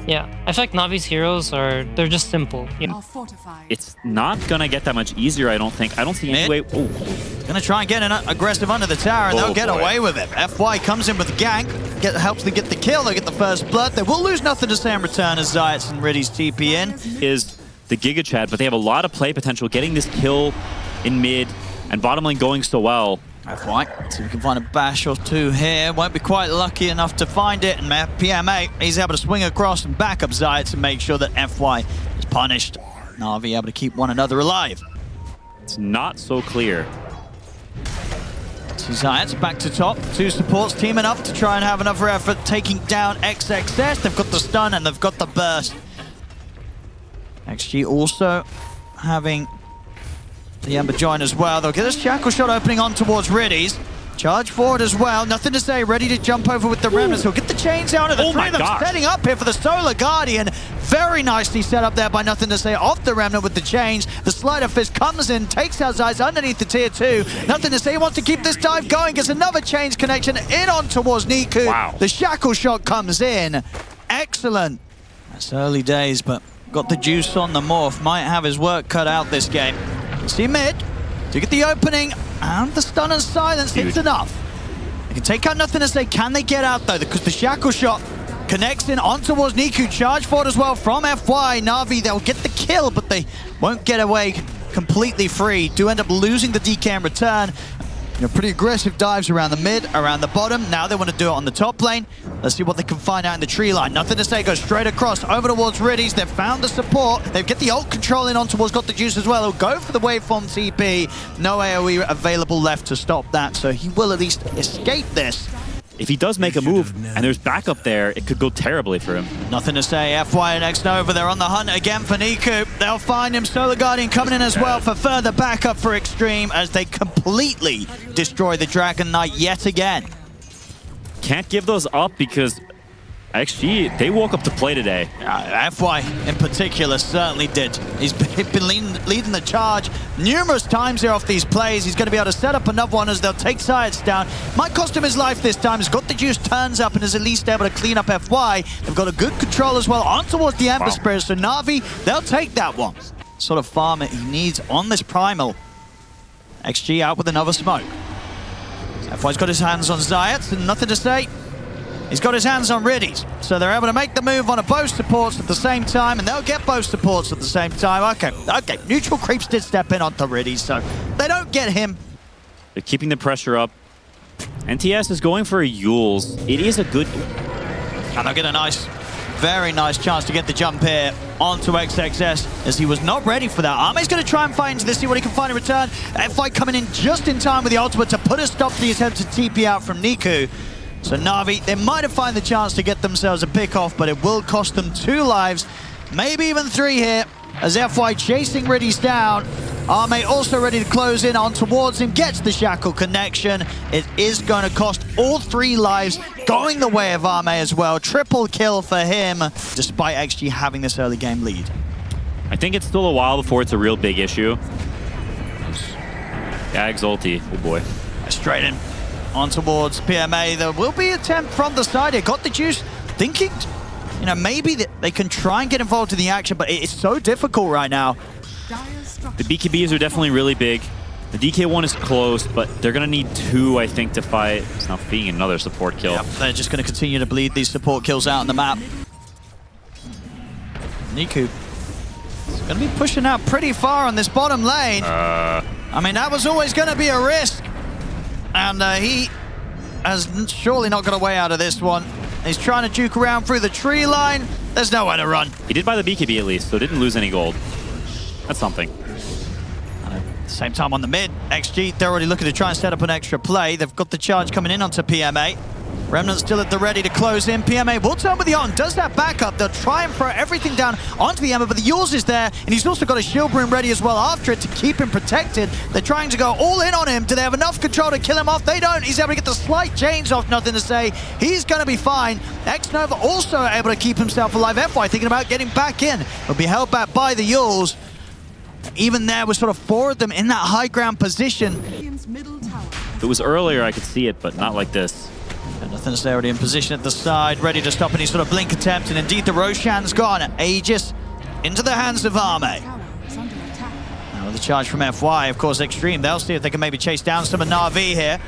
Yeah, I feel like Navi's heroes they're just simple. It's not gonna get that much easier, I don't think. I don't see any way. Oh, gonna try and get an aggressive under the tower, and they'll get away with it. FY comes in with the gank, helps them get the kill. They'll get the first blood. They will lose nothing to say in return as Zayats and Riddy's TP in. Is the Giga Chad, but they have a lot of play potential. Getting this kill in mid and bottom lane going so well. FY, see if we can find a bash or two here. Won't be quite lucky enough to find it. And PMA, he's able to swing across and back up Zayats and make sure that FY is punished. Na'Vi able to keep one another alive. It's not so clear. So Zayats back to top. Two supports teaming up to try and have another effort taking down XXS. They've got the stun and they've got the burst. XG also having the Ember join as well. They'll get this shackle shot opening on towards Riddy's. Charge forward as well. Nothing to say. Ready to jump over with the Remnants. He'll get the chains out of the three of them setting up here for the Solar Guardian. Very nicely set up there by Nothing to Say off the Remnant with the chains. The Slider Fist comes in, takes out Zayats underneath the tier 2. Nothing to Say wants to keep this dive going. Gets another chains connection in on towards Niku. Wow. The shackle shot comes in. Excellent. That's early days, but got the juice on the morph. Might have his work cut out this game. See mid, to get the opening, and the stun and silence hits enough. They can take out Nothing to Say. Can they get out though? Because the shackle shot connects in on towards Niku. Charge forward as well from FY. Na'Vi, they'll get the kill, but they won't get away completely free. Do end up losing the DK in return. You know, pretty aggressive dives around the mid, around the bottom. Now they want to do it on the top lane. Let's see what they can find out in the tree line. Nothing to Say, goes straight across, over towards Riddy's. They've found the support. They've get the ult control in on towards Got the Juice as well. He'll go for the waveform TP. No AoE available left to stop that, so he will at least escape this. If he does make a move and there's backup there, it could go terribly for him. Nothing to Say. FY and X-Nova, they're on the hunt again for Niku. They'll find him. Solar Guardian coming in as well for further backup for Extreme as they completely destroy the Dragon Knight yet again. Can't give those up because XG, they woke up to play today. FY in particular certainly did. He's been leading the charge numerous times here off these plays. He's going to be able to set up another one as they'll take Zayats down. Might cost him his life this time. He's got the juice, turns up, and is at least able to clean up FY. They've got a good control as well on towards the Ember Spirit. So Na'Vi, they'll take that one. Sort of farm he needs on this Primal. XG out with another smoke. FY's got his hands on Zayats and Nothing to Say. He's got his hands on Riddy's, so they're able to make the move on both supports at the same time, and they'll get both supports at the same time. Okay. Neutral creeps did step in onto Riddy's, so they don't get him. They're keeping the pressure up. NTS is going for a Yules. It is a good... And they'll get a nice, very nice chance to get the jump here onto XXS, as he was not ready for that. Arme's going to try and fight into this, see what he can find in return. FY coming in just in time with the ultimate to put a stop to the attempt to TP out from Niku. So Na'Vi, they might have found the chance to get themselves a pick off, but it will cost them 2 lives, maybe even 3 here, as FY chasing Riddy's down. Arme also ready to close in on towards him, gets the shackle connection. It is going to cost all 3 lives, going the way of Arme as well. Triple kill for him, despite XG having this early game lead. I think it's still a while before it's a real big issue. Gag's ulti, oh boy. Straight in. On towards PMA, there will be an attempt from the side here. Got the juice, thinking, you know, maybe that they can try and get involved in the action, but it's so difficult right now. The BKBs are definitely really big. The DK1 is close, but they're going to need 2, I think, to fight. It's now being another support kill. Yep, they're just going to continue to bleed these support kills out on the map. Niku is going to be pushing out pretty far on this bottom lane. I mean, that was always going to be a risk. And he has surely not got a way out of this one. He's trying to juke around through the tree line. There's nowhere to run. He did buy the BKB at least, so didn't lose any gold. That's something. And at the same time on the mid, XG, they're already looking to try and set up an extra play. They've got the charge coming in onto PMA. Remnant still at the ready to close in. PMA will turn with the on, does that backup. They'll try and throw everything down onto the Ember, but the Yules is there, and he's also got a shield broom ready as well after it to keep him protected. They're trying to go all in on him. Do they have enough control to kill him off? They don't. He's able to get the slight chains off, Nothing to Say. He's going to be fine. X-Nova also able to keep himself alive. FY thinking about getting back in. He'll be held back by the Yules. Even there was sort of 4 of them in that high ground position. If it was earlier, I could see it, but not like this. And Nothing to say, already in position at the side, ready to stop any sort of blink attempt, and indeed the Roshan's gone. Aegis into the hands of Arme. Now with the charge from FY, of course, XTREME, they'll see if they can maybe chase down some of NAVI here.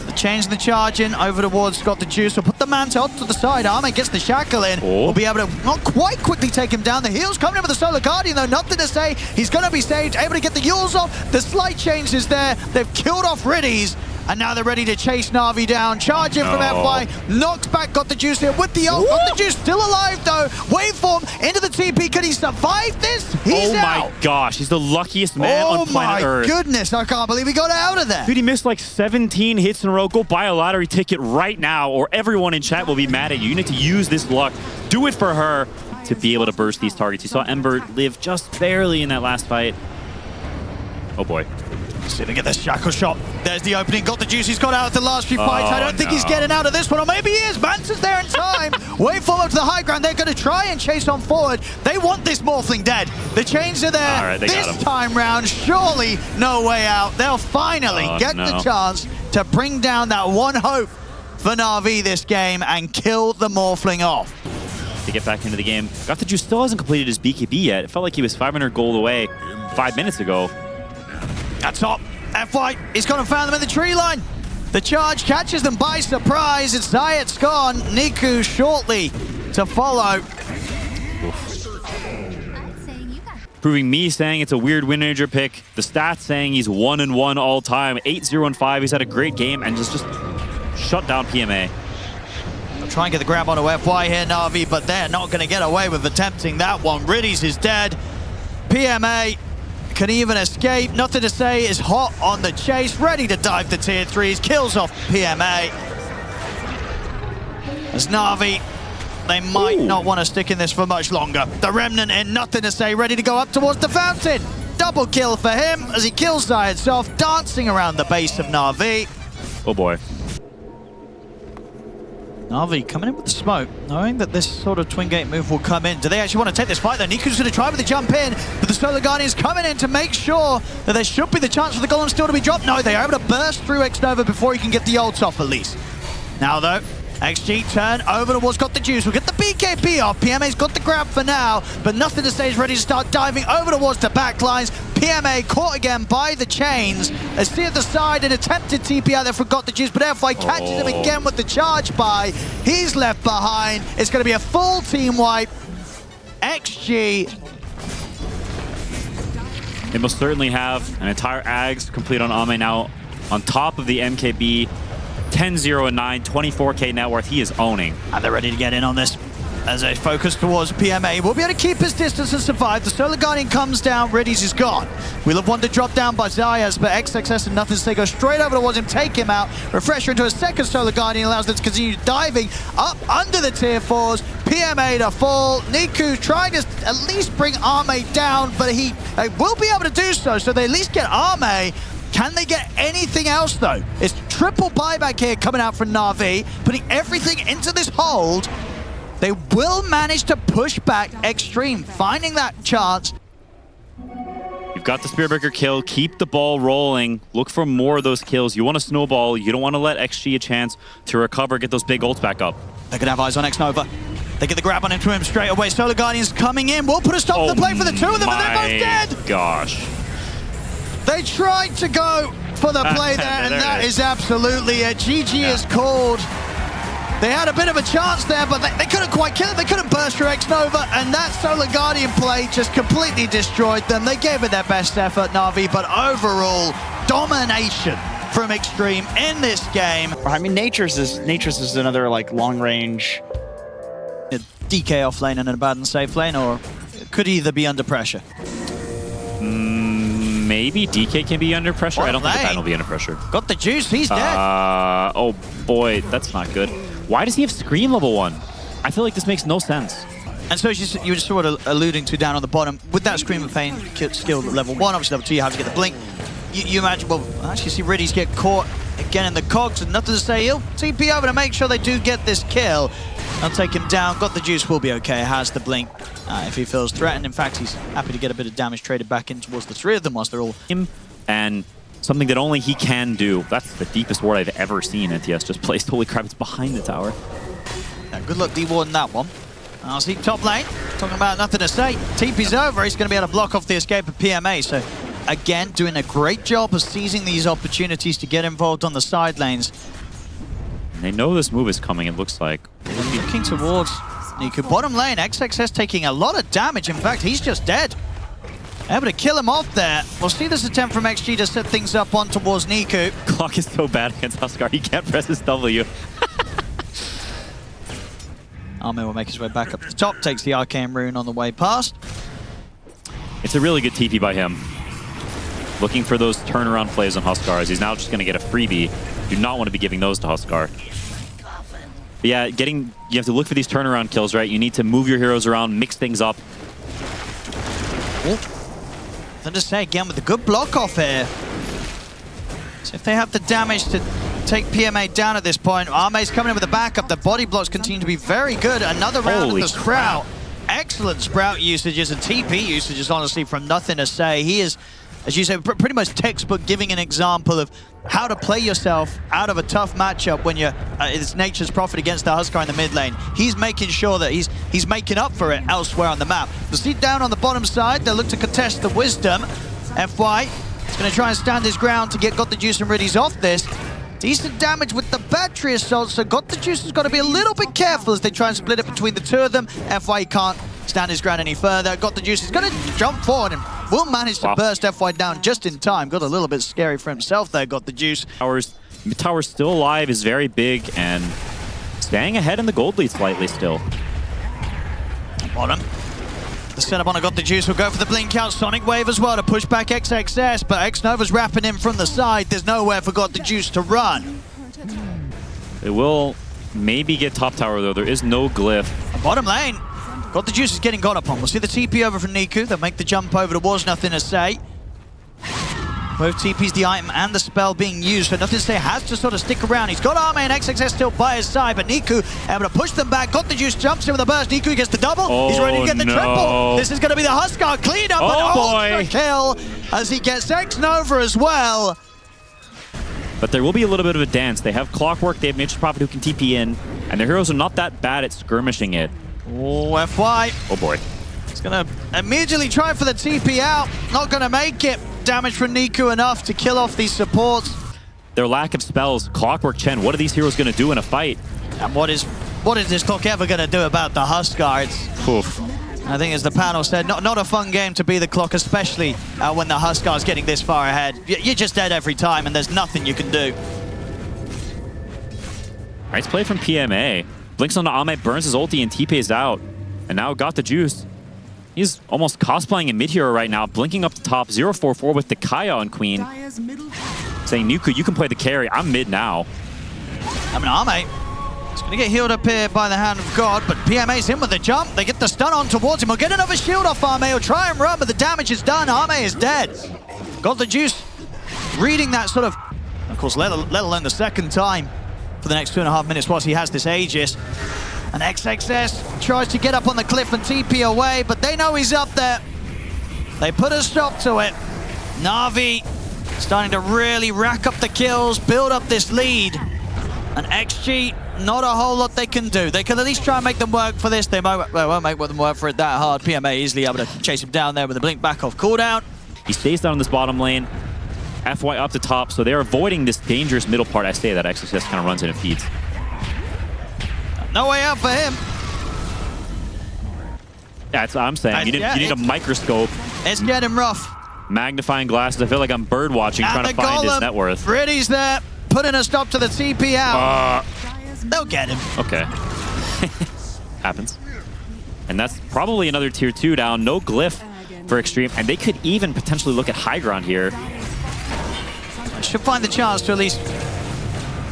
The change in the charge in, over towards got the juice, will put the mantle to the side. Arme gets the shackle in, will be able to not quite quickly take him down. The heal's coming in with the Solar Guardian though, nothing to say. He's going to be saved, able to get the Yules off. The slight change is there, they've killed off Riddies. And now they're ready to chase NAVI down. Charge in from FY, knocks back, got the juice here with the ult. Got the juice, still alive though. Waveform into the TP, could he survive this? He's out. Oh my gosh, he's the luckiest man on planet Earth. Oh my goodness, I can't believe he got out of there. Dude, he missed like 17 hits in a row. Go buy a lottery ticket right now or everyone in chat will be mad at you. You need to use this luck. Do it for her to be able to burst these targets. You saw Ember live just barely in that last fight. Oh boy. See if they get the shackle shot. There's the opening. Got the juice. He's got out of the last few fights. I don't think he's getting out of this one. Or maybe he is. Mansa's there in time. Wait forward to the high ground. They're going to try and chase on forward. They want this Morphling dead. The chains are there. Right, this time round, surely no way out. They'll finally get the chance to bring down that one hope for NAVI this game and kill the Morphling off. To get back into the game. Got the juice still hasn't completed his BKB yet. It felt like he was 500 gold away 5 minutes ago. That's top. FY, he's gone and found them in the tree line. The charge catches them by surprise. It's Zayat's gone. Niku shortly to follow. Proving me saying it's a weird win manager pick. The stats saying he's 1-1 all time. 8-0-5. He's had a great game and just shut down PMA. They'll try and get the grab onto FY here, Navi, but they're not going to get away with attempting that one. Riddies is dead. PMA can even escape. Nothing to say, is hot on the chase, ready to dive the tier 3s, kills off PMA. As NAVI, they might not want to stick in this for much longer. The Remnant in, nothing to say, ready to go up towards the fountain. Double kill for him as he kills Zayat's off, dancing around the base of NAVI. Oh boy. NAVI coming in with the smoke, knowing that this sort of twin gate move will come in. Do they actually want to take this fight though? Niku's going to try with the jump in, but the Solar Guardian's coming in to make sure that there should be the chance for the Golem still to be dropped. No, they are able to burst through X-Nova before he can get the ult off at least. Now though, XG turn over towards got the juice. We'll get the BKB off. PMA's got the grab for now, but nothing to say, is ready to start diving over towards the backlines. PMA caught again by the chains. As see at the side, an attempted TP out there for got the juice, but FY catches him again with the charge by. He's left behind. It's going to be a full team wipe. XG. They most certainly have an entire Ags complete on Ame now on top of the MKB. 10-0-9, 24k net worth. He is owning. And they're ready to get in on this. As they focus towards PMA, will be able to keep his distance and survive. The Solar Guardian comes down, Riddies is gone. We'll have wanted to drop down by Zayas, but XXS and nothing to say, go straight over towards him, take him out. Refresher into a second Solar Guardian allows them to continue diving up under the tier 4s. PMA to fall. Niku trying to at least bring Arme down, but he will be able to do so, so they at least get Arme. Can they get anything else though? It's triple buyback here coming out from NAVI, putting everything into this hold. They will manage to push back XTREME, finding that chance. You've got the Spearbreaker kill. Keep the ball rolling. Look for more of those kills. You want to snowball. You don't want to let XG a chance to recover, get those big ults back up. They're going to have eyes on X-Nova. They get the grab on into him straight away. Solar Guardian's coming in. We'll put a stop to the play for the two of them, and they're both dead. Gosh. They tried to go for the play there, and that is absolutely it. GG is called. They had a bit of a chance there, but they couldn't quite kill it. They couldn't burst through X-Nova, and that Solar Guardian play just completely destroyed them. They gave it their best effort, Navi, but overall, domination from XTREME in this game. I mean, Nature's is another like long range. A DK off lane and a bad and safe lane, or it could either be under pressure. Maybe DK can be under pressure. I don't think the will be under pressure. Got the juice, he's dead. Oh boy, that's not good. Why does he have Scream level 1? I feel like this makes no sense. And so you were just sort of alluding to down on the bottom, with that Scream of Pain skill at level 1, obviously level 2 you have to get the blink. You imagine, well, I actually see Riddies get caught again in the cogs and nothing to say. He'll TP over to make sure they do get this kill. I'll take him down. Got the juice, will be okay. Has the blink if he feels threatened. In fact, he's happy to get a bit of damage traded back in towards the three of them whilst they're all... And Something that only he can do. That's the deepest ward I've ever seen NTS just placed. Holy crap, it's behind the tower. Yeah, good luck D-Ward in that one. I'll see top lane, talking about nothing to say. TP's over, he's going to be able to block off the escape of PMA. So again, doing a great job of seizing these opportunities to get involved on the side lanes. And they know this move is coming, it looks like. Looking towards Niku. Bottom lane, XXS taking a lot of damage. In fact, he's just dead. Able to kill him off there. We'll see this attempt from XG to set things up on towards Niku. Clock is so bad against Huskar, he can't press his W. Armin will make his way back up to the top, takes the Arcane Rune on the way past. It's a really good TP by him. Looking for those turnaround plays on Huskar, as he's now just going to get a freebie. Do not want to be giving those to Huskar. But yeah, you have to look for these turnaround kills, right? You need to move your heroes around, mix things up. Then to say again with a good block off here. So if they have the damage to take PMA down at this point, Arme's coming in with a backup. The body blocks continue to be very good. Another round of the Sprout. Excellent Sprout usages and TP usages, honestly, from nothing to say. He is, as you say, pretty much textbook giving an example of how to play yourself out of a tough matchup when you're it's nature's prophet against the Huskar in the mid lane. He's making sure that he's making up for it elsewhere on the map. The seat down on the bottom side, they'll look to contest the Wisdom. FY is going to try and stand his ground to get Got the Juice and Riddies off this. Decent damage with the battery assault, so Got the Juice has got to be a little bit careful as they try and split it between the two of them. FY can't stand his ground any further. Got the Juice is going to jump forward and will manage to burst FY down just in time. Got a little bit scary for himself there, Got the Juice. Tower's still alive, is very big, and staying ahead in the gold lead slightly still. Bottom. The setup on Got the Juice will go for the blink out. Sonic Wave as well to push back XXS, but X-Nova's wrapping him from the side. There's nowhere for Got the Juice to run. It will maybe get top tower, though. There is no glyph. Bottom lane. Got the Juice is getting got upon. We'll see the TP over from Niku. They'll make the jump over towards Nothing to Say. Both TPs, the item and the spell being used, so Nothing to Say has to sort of stick around. He's got Arme and XXS still by his side, but Niku able to push them back. Got the Juice jumps in with a burst. Niku gets the double. He's ready to get the triple. This is going to be the Huskar cleanup, but ultra kill as he gets X-Nova as well. But there will be a little bit of a dance. They have Clockwork, they have Nature's Prophet who can TP in, and their heroes are not that bad at skirmishing it. Oh, FY. Oh boy. He's going to immediately try for the TP out. Not going to make it. Damage from Niku enough to kill off these supports. Their lack of spells, Clockwork Chen, what are these heroes going to do in a fight? And what is this clock ever going to do about the Huskar? Oof. I think as the panel said, not a fun game to be the clock, especially when the Huskar's getting this far ahead. You're just dead every time and there's nothing you can do. Nice play from PMA. Blinks onto Ame, burns his ulti and TP's out. And now Got the Juice. He's almost cosplaying a mid-hero right now, blinking up the top, 0-4-4 with the Kaya on Queen. Saying, Niku, you can play the carry. I'm mid now. I mean, Ame is going to get healed up here by the hand of God, but PMA's in with the jump. They get the stun on towards him. We'll get another shield off Ame. He'll try and run, but the damage is done. Ame is dead. Got the Juice reading that sort of course, let alone the second time for the next 2.5 minutes whilst he has this Aegis. And XXS tries to get up on the cliff and TP away, but they know he's up there. They put a stop to it. NAVI starting to really rack up the kills, build up this lead. And XG, not a whole lot they can do. They can at least try and make them work for this. They won't make them work for it that hard. PMA easily able to chase him down there with a blink back off cooldown. He stays down in this bottom lane. FY up the top, so they're avoiding this dangerous middle part. I say that XXS kind of runs in and feeds. No way out for him. That's what I'm saying. You need a microscope. It's getting rough. Magnifying glasses. I feel like I'm bird watching, trying to find his net worth. Riddies there, putting a stop to the TP out. They'll get him. Okay. Happens. And that's probably another tier 2 down. No glyph for Extreme. And they could even potentially look at high ground here. Should find the chance to at least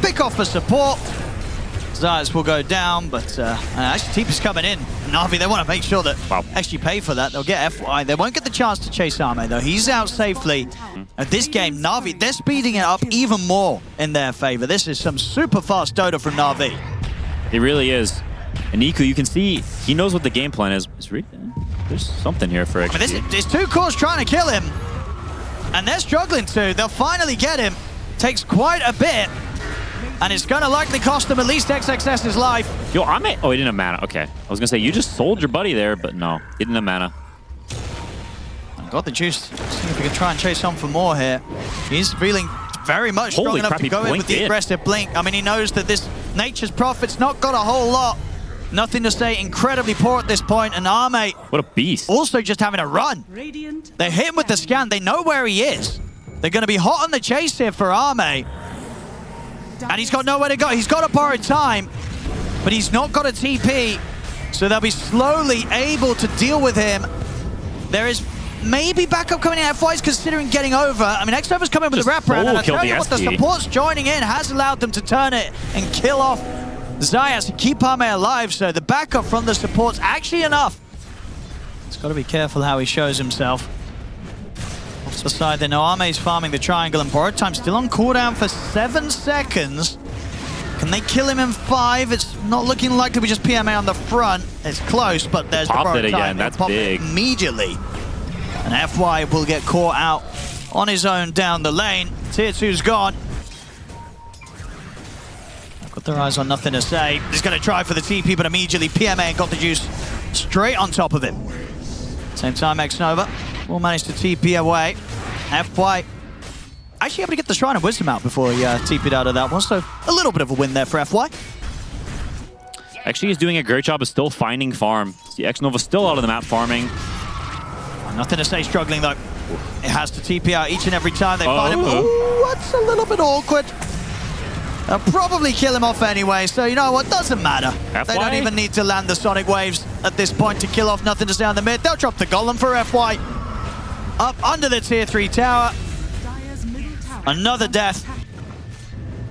pick off a support. Zayas will go down, but actually TP's coming in. Navi, they want to make sure that actually pay for that. They'll get FY. They won't get the chance to chase Arme, though. He's out safely. At this game, Navi, they're speeding it up even more in their favor. This is some super fast Dota from Navi. It really is. And Niku, you can see he knows what the game plan is. There's something here for XG. There's two cores trying to kill him. And they're struggling to. They'll finally get him. Takes quite a bit. And it's going to likely cost them at least XXS's life. Yo, oh, he didn't have mana. Okay. I was going to say, you just sold your buddy there, but no. He didn't have mana. Got the juice. See if we can try and chase on for more here. He's feeling very much strong enough to go in with the aggressive blink. I mean, he knows that this Nature's Prophet's not got a whole lot. Nothing to say, incredibly poor at this point. And Arme, what a beast. Also just having a run. They hit him with the scan. They know where he is. They're going to be hot on the chase here for Arme. And he's got nowhere to go. He's got to borrow time, but he's not got a TP. So they'll be slowly able to deal with him. There is maybe backup coming in. FY's considering getting over. I mean, XTREME's coming with the wraparound. And I tell you what, the supports joining in has allowed them to turn it and kill off Zayas and keep Arme alive. So the backup from the support's actually enough. He's got to be careful how he shows himself. Off the side there, Arme's farming the triangle, and borrowed time still on cooldown for 7 seconds. Can they kill him in 5? It's not looking likely. We just PMA on the front. It's close, but there's the borrowed time. That's big. Immediately. And FY will get caught out on his own down the lane. Tier 2's gone. They've got their eyes on nothing to say. He's going to try for the TP, but immediately PMA and got the juice straight on top of him. Same time, X-Nova will manage to TP away. FY actually able to get the Shrine of Wisdom out before he TP'd out of that one, so a little bit of a win there for FY. Actually, he's doing a great job of still finding farm. See, X-Nova still out of the map farming. Nothing to say, struggling though. It has to TP out each and every time they find him. Ooh, that's a little bit awkward. They'll probably kill him off anyway, so you know what, doesn't matter. They don't even need to land the Sonic Waves at this point to kill off Nothing to Say on the mid. They'll drop the Golem for FY. Up under the tier 3 tower. Another death.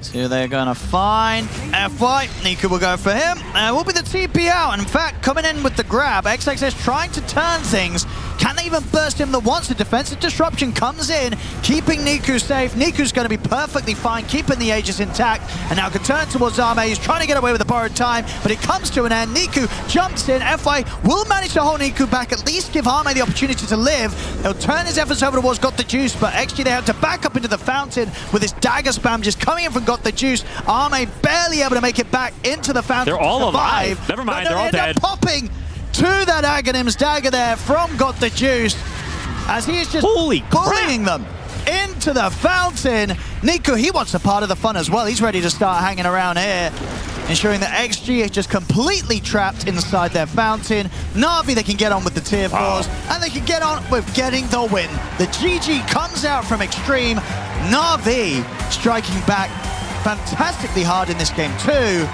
So who they're going to find. FY. Niku will go for him. Will be the TP out. And in fact, coming in with the grab. XXS trying to turn things. Can they even burst him the once? The defensive disruption comes in, keeping Niku safe. Niku's going to be perfectly fine, keeping the Aegis intact. And now can turn towards Arme. He's trying to get away with the borrowed time, but it comes to an end. Niku jumps in. FY will manage to hold Niku back, at least give Arme the opportunity to live. He'll turn his efforts over towards Got the Juice, but XG they have to back up into the fountain with this dagger spam just coming in from Got the Juice. Arme barely able to make it back into the fountain. They're all alive. Never mind, they're all dead. Popping to that Aghanim's dagger there from Got the Juice as he is just bullying them into the fountain. Niku, he wants a part of the fun as well. He's ready to start hanging around here, ensuring that XG is just completely trapped inside their fountain. NAVI, they can get on with the tier 4s, and they can get on with getting the win. The GG comes out from Extreme. NAVI striking back fantastically hard in this game too.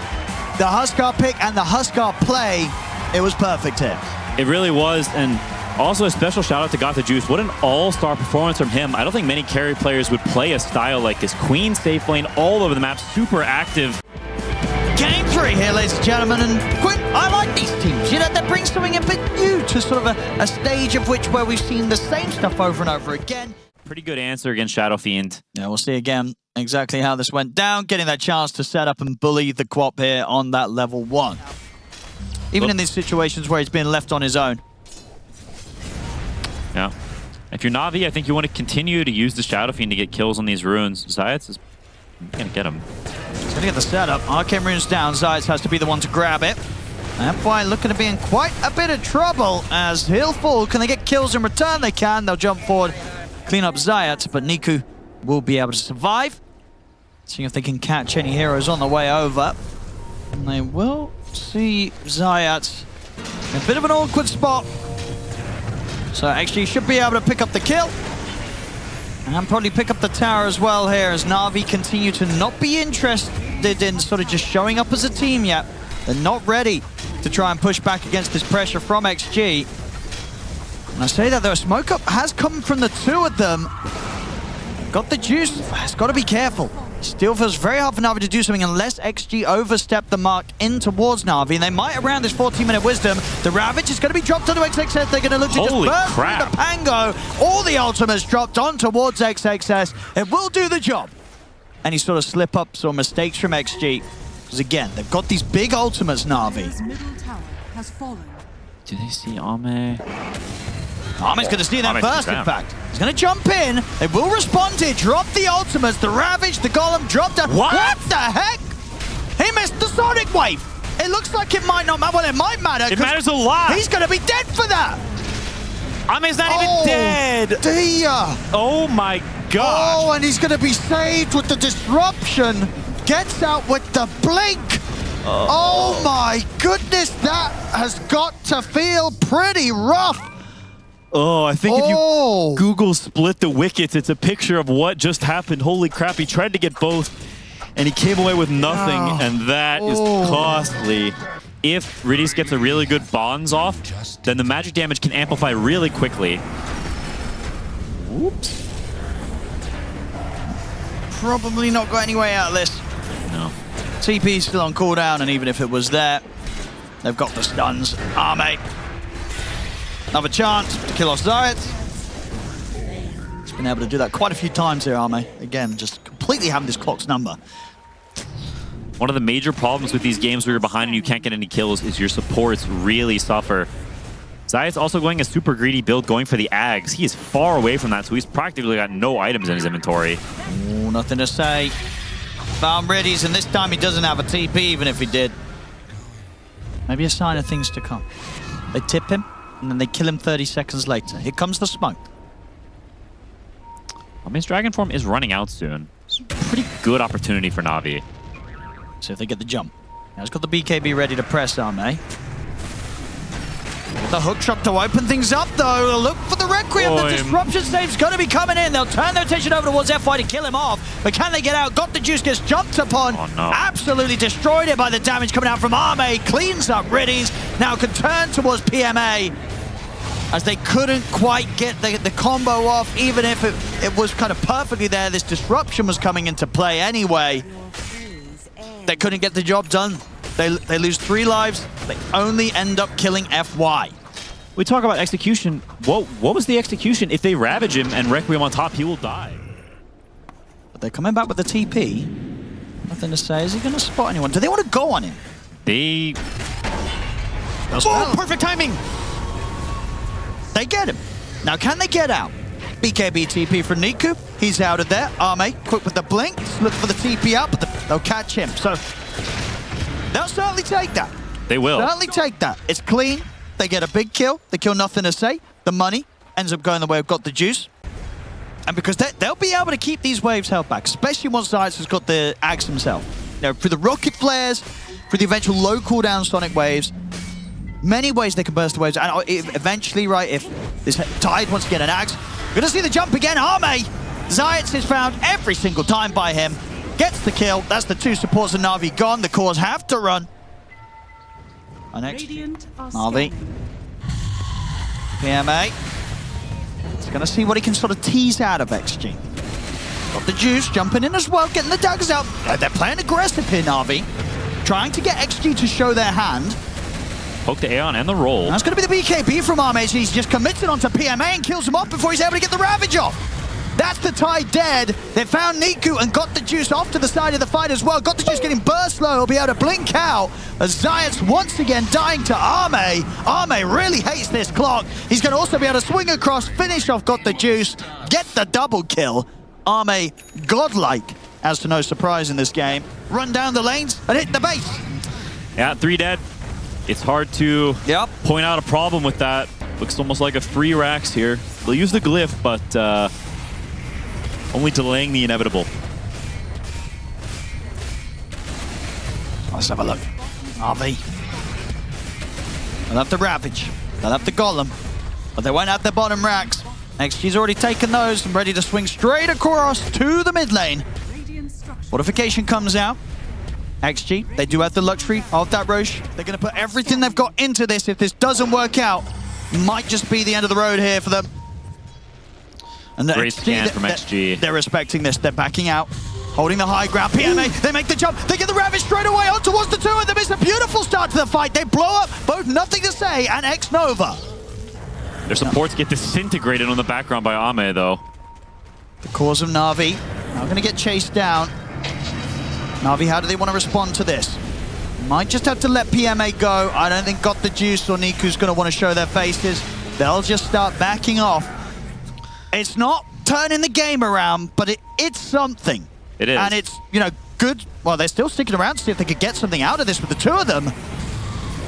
The Huskar pick and the Huskar play, it was perfect here. It really was, and also a special shout out to Got the Juice. What an all-star performance from him. I don't think many carry players would play a style like this. Queen safe lane all over the map, super active. Game 3 here, ladies and gentlemen, and Quinn, I like these teams. You know, that brings something a bit new to sort of a stage of which where we've seen the same stuff over and over again. Pretty good answer against Shadow Fiend. Yeah, we'll see again exactly how this went down, getting that chance to set up and bully the Quap here on that level 1. Even in these situations where he's been left on his own. Yeah. If you're Navi, I think you want to continue to use the Shadow Fiend to get kills on these runes. Zayats is going to get him. He's going to get the setup. Arcane runes down. Zayats has to be the one to grab it. FY looking to be in quite a bit of trouble as he'll fall. Can they get kills in return? They can. They'll jump forward, clean up Zayat, but Niku will be able to survive. Seeing if they can catch any heroes on the way over. And they will see Zayat in a bit of an awkward spot. So actually should be able to pick up the kill. And probably pick up the tower as well here as Na'Vi continue to not be interested in sort of just showing up as a team yet. They're not ready to try and push back against this pressure from XG. And I say that though, smoke up has come from the 2 of them. Got the Juice, has got to be careful. Still feels very hard for Na'Vi to do something unless XG overstep the mark in towards Na'Vi, and they might around this 14-minute wisdom. The Ravage is going to be dropped onto XXS. They're going to look to just burn through the Pango. All the ultimates dropped on towards XXS. It will do the job. Any sort of slip-ups or mistakes from XG. Because again, they've got these big ultimates, Na'Vi. Do they see Ame? Ame's going to see them Ame first, sees in them. fact. He's going to jump in. They will respond to it. Drop the ultimates. The Ravage, the Golem, drop down. What the heck? He missed the Sonic Wave. It looks like it might not matter. Well, it might matter. It matters a lot. He's going to be dead for that. Ame's not even dead. Dear. Oh my gosh. Oh, and he's going to be saved with the disruption. Gets out with the blink. Oh my goodness, that has got to feel pretty rough. Oh, I think if you Google split the wickets, it's a picture of what just happened. Holy crap, he tried to get both, and he came away with nothing, and that is costly. If Riddies gets a really good bonds off, then the magic damage can amplify really quickly. Whoops. Probably not got any way out of this. No. TP's still on cooldown, and even if it was there, they've got the stuns. Ame. Another chance to kill off Zayat. He's been able to do that quite a few times here, Ame. Again, just completely having this clock's number. One of the major problems with these games where you're behind and you can't get any kills is your supports really suffer. Zayat's also going a super greedy build, going for the Ags. He is far away from that, so he's practically got no items in his inventory. Oh, nothing to say. Found Riddies, and this time he doesn't have a TP, even if he did. Maybe a sign of things to come. They tip him, and then they kill him 30 seconds later. Here comes the smoke. Ame's Dragon Form is running out soon. It's a pretty good opportunity for Navi. See if they get the jump. Now he's got the BKB ready to press Ame. The hook shot to open things up, though. Look for the Requiem. The disruption save's going to be coming in. They'll turn their attention over towards FY to kill him off. But can they get out? Got the juice, gets jumped upon. Oh, no. Absolutely destroyed it by the damage coming out from Ame. Cleans up Riddies. Now can turn towards PMA. As they couldn't quite get the combo off, even if it was kind of perfectly there. This disruption was coming into play anyway. They couldn't get the job done. They lose 3 lives. They only end up killing FY. We talk about execution. What was the execution? If they Ravage him and Requiem on top, he will die. But they're coming back with the TP. Nothing to say. Is he going to spot anyone? Do they want to go on him? They... Oh, perfect timing! They get him. Now, can they get out? BKB TP for Niku. He's out of there. Ame, quick with the blink. Look for the TP out, but they'll catch him. So, they'll certainly take that. They will. Certainly take that. It's clean. They get a big kill. They kill nothing to say. The money ends up going the way of Got the Juice. And because they'll be able to keep these waves held back, especially once Zayat has got the Axe himself. You know, through the rocket flares, through the eventual low cooldown Sonic waves, many ways they can burst the waves. And eventually, right, if this Tide wants to get an Axe, we're going to see the jump again. Ame! Zayat is found every single time by him. Gets the kill. That's the 2 supports of Navi gone. The cores have to run. Our next, Navi. PMA. He's going to see what he can sort of tease out of XG. Got the juice, jumping in as well, getting the daggers out. They're playing aggressive here, Navi. Trying to get XG to show their hand. Poke the Aeon and the roll. That's going to be the BKB from Ame. He's just commits it onto PMA and kills him off before he's able to get the Ravage off. That's the Tide dead. They found Niku and Got the Juice off to the side of the fight as well. Got the Juice getting burst low. He'll be able to blink out as Zayat's once again dying to Ame. Ame really hates this clock. He's going to also be able to swing across, finish off Got the Juice, get the double kill. Ame godlike, as to no surprise in this game. Run down the lanes and hit the base. Yeah, 3 dead. It's hard to point out a problem with that. Looks almost like a free Rax here. They'll use the glyph, but only delaying the inevitable. Let's have a look. RV. They'll have the Ravage. They'll have the Golem. But they won't have their bottom racks. XG's already taken those and ready to swing straight across to the mid lane. Fortification comes out. XG, they do have the luxury of that Roche. They're going to put everything they've got into this. If this doesn't work out, might just be the end of the road here for them. And Great scan from XG. They're respecting this. They're backing out. Holding the high ground. PMA, they make the jump. They get the Ravage straight away on towards the 2 of them. It's a beautiful start to the fight. They blow up both Nothing to Say and X-Nova. Their supports get disintegrated on the background by Ame, though. The cores of Navi now going to get chased down. Navi, how do they want to respond to this? Might just have to let PMA go. I don't think Got the Juice or Niku's going to want to show their faces. They'll just start backing off. It's not turning the game around, but it's something. It is. And it's, you know, good. Well, they're still sticking around to see if they could get something out of this with the two of them.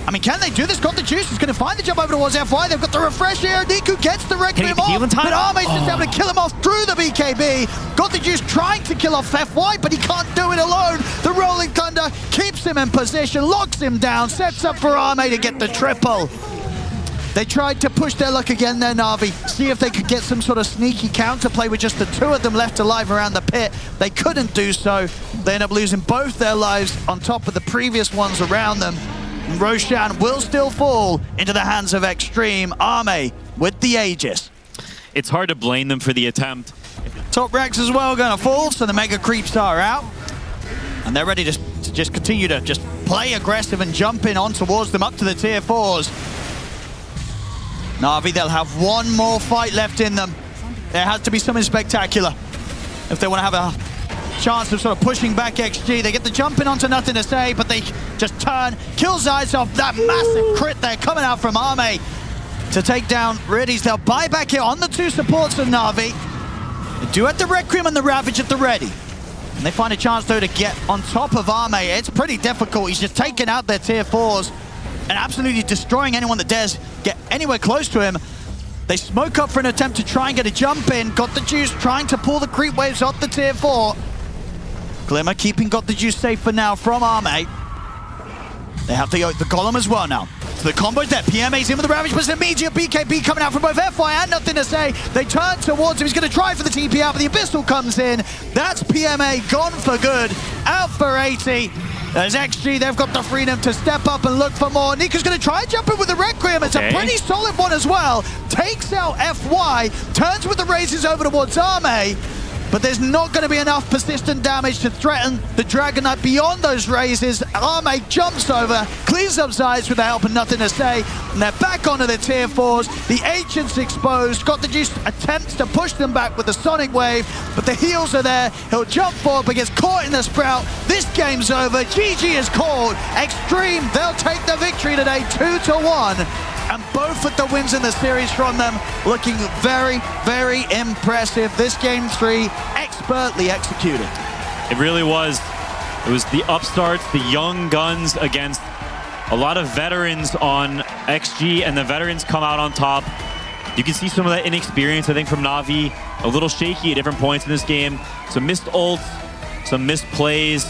I mean, can they do this? Got the Juice is going to find the jump over towards FY. They've got the refresh here. Niku gets the Requiem off, but Arme's just able to kill him off through the BKB. Got the Juice trying to kill off FY, but he can't do it alone. The Rolling Thunder keeps him in position, locks him down, sets up for Arme to get the triple. They tried to push their luck again there, Navi. See if they could get some sort of sneaky counterplay with just the two of them left alive around the pit. They couldn't do so. They end up losing both their lives on top of the previous ones around them. And Roshan will still fall into the hands of XTREME. Arme with the Aegis. It's hard to blame them for the attempt. Top Rex as well going to fall, so the Mega Creeps are out. And they're ready to just continue to just play aggressive and jump in on towards them up to the tier 4s. Navi, they'll have one more fight left in them. There has to be something spectacular if they want to have a chance of sort of pushing back XG. They get the jump in onto Nothing to Say, but they just turn, kill Zeiss off. That massive crit there coming out from Arme to take down Reddies. They'll buy back here on the two supports of Navi. They do have the Requiem and the Ravage at the ready. And they find a chance, though, to get on top of Arme. It's pretty difficult. He's just taking out their tier 4s and absolutely destroying anyone that dares get anywhere close to him. They smoke up for an attempt to try and get a jump in. Got the Juice trying to pull the creep waves off the tier 4. Glimmer keeping Got the Juice safe for now from Arme. They have the Golem as well now. So the combo's there. PMA's in with the Ravage, but it's an immediate BKB coming out from both FY and Nothing to Say. They turn towards him. He's going to try for the TP out, but the Abyssal comes in. That's PMA gone for good. Out for 80. There's XG, they've got the freedom to step up and look for more. Niku's going to try and jump in with the Requiem. It's a pretty solid one as well. Takes out FY, turns with the raises over towards Arme, but there's not going to be enough persistent damage to threaten the Dragon Knight beyond those raises. Arme jumps over, cleans up Zeiss with the help and Nothing to Say, and they're back onto the tier 4s. The Ancient's exposed. Got the Juice attempts to push them back with the Sonic Wave, but the heals are there. He'll jump forward, but gets caught in the Sprout. This game's over. GG is called. XTREME, they'll take the victory today, 2-1. And both of the wins in the series from them looking very, very impressive. This game 3, expertly executed. It really was. It was the upstarts, the young guns against a lot of veterans on XG, and the veterans come out on top. You can see some of that inexperience, I think, from Navi. A little shaky at different points in this game. Some missed ults, some missed plays.